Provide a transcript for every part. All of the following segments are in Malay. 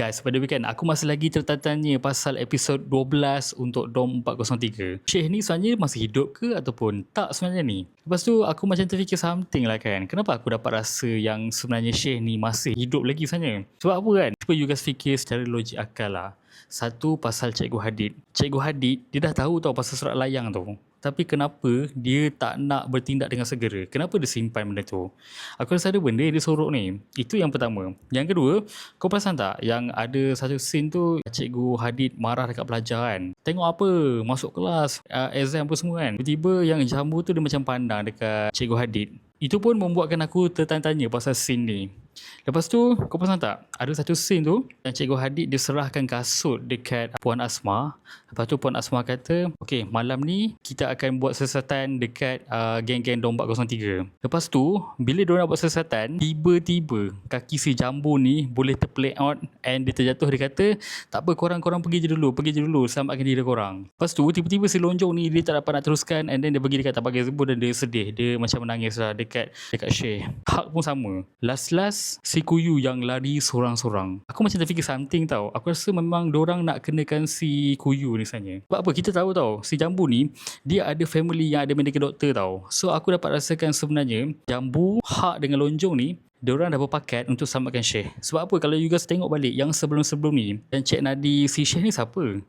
Guys, by the way kan, aku masih lagi tertanya pasal episod 12 untuk DOM 403. Syekh ni sebenarnya masih hidup ke ataupun tak sebenarnya ni? Lepas tu aku macam terfikir something lah kan. Kenapa aku dapat rasa yang sebenarnya Syekh ni masih hidup lagi sebenarnya? Sebab apa kan? Cuba you guys fikir secara logik akal lah. Satu, pasal Cikgu Hadid. Cikgu Hadid, dia dah tahu tau pasal surat layang tu. Tapi kenapa dia tak nak bertindak dengan segera? Kenapa dia simpan benda tu? Aku rasa ada benda yang dia sorok ni. Itu yang pertama. Yang kedua, kau perasan tak yang ada satu scene tu Cikgu Hadid marah dekat pelajar kan? Tengok apa? Masuk kelas, exam apa semua kan? Tiba-tiba yang jambu tu dia macam pandang dekat Cikgu Hadid. Itu pun membuatkan aku tertanya-tanya pasal scene ni. Lepas tu, kau perasan tak? Ada satu scene tu yang Cikgu Hadid dia serahkan kasut dekat Puan Asma. Lepas tu Puan Asma kata, okay, malam ni kita akan buat siasatan dekat geng-geng DOM 403. Lepas tu, bila diorang buat siasatan, tiba-tiba kaki si Jambu ni boleh terplay out and dia terjatuh. Dia kata, tak apa, korang pergi je dulu, selamatkan diri korang. Lepas tu, tiba-tiba si Lonjong ni dia tak dapat nak teruskan and then dia pergi dekat tapak gazebo dan dia sedih. Dia macam menangis lah dekat Syekh. Hak pun sama. Last si Kuyu yang lari sorang-sorang. Aku macam terfikir something tau. Aku rasa memang diorang nak kenakan si Kuyu ni sebenarnya. Sebab apa? Kita tahu tau, si Jambu ni dia ada family yang ada medical doctor tau. So aku dapat rasakan sebenarnya Jambu, Hak dengan Lonjong ni diorang dah berpakat untuk selamatkan Syekh. Sebab apa? Kalau you guys tengok balik yang sebelum-sebelum ni, yang Cik Nadi si Syekh ni siapa?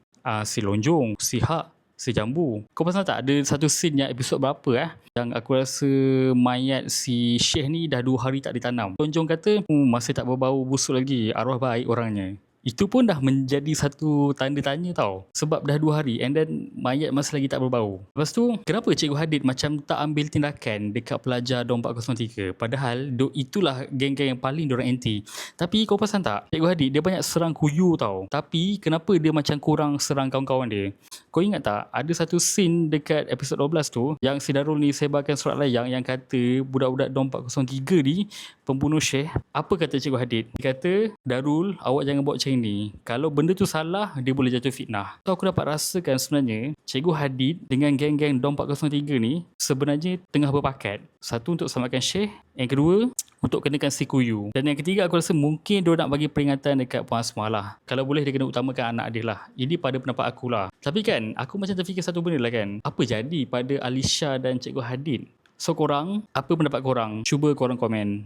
Si Lonjong, si Hak, si Jambu. Kau perasan tak ada satu scene yang episod berapa yang aku rasa mayat si Syekh ni dah 2 hari tak ditanam. Lonjong kata masih tak berbau busuk lagi, arwah baik orangnya. Itu pun dah menjadi satu tanda tanya tau. Sebab dah 2 hari and then mayat masih lagi tak berbau. Lepas tu, kenapa Cikgu Hadid macam tak ambil tindakan dekat pelajar DOM 403? Padahal itulah geng-geng yang paling diorang anti. Tapi kau perasan tak? Cikgu Hadid dia banyak serang Kuyu tau. Tapi kenapa dia macam kurang serang kawan-kawan dia? Kau ingat tak? Ada satu scene dekat episod 12 tu yang si Darul ni sebarkan surat layang yang kata budak-budak DOM 403 ni pembunuh Syekh. Apa kata Cikgu Hadid? Dia kata, Darul, awak jangan buat macam ni. Kalau benda tu salah, dia boleh jatuh fitnah. So aku dapat rasakan sebenarnya Cikgu Hadid dengan geng-geng DOM 403 ni sebenarnya tengah berpakat. Satu, untuk selamatkan Syekh. Yang kedua, untuk kenakan si Kuyu. Dan yang ketiga, aku rasa mungkin dia nak bagi peringatan dekat Puan Asma lah. Kalau boleh dia kena utamakan anak dia lah. Ini pada pendapat aku lah. Tapi kan, aku macam terfikir satu benda lah kan. Apa jadi pada Alisha dan Cikgu Hadid? So korang, apa pendapat korang? Cuba korang komen.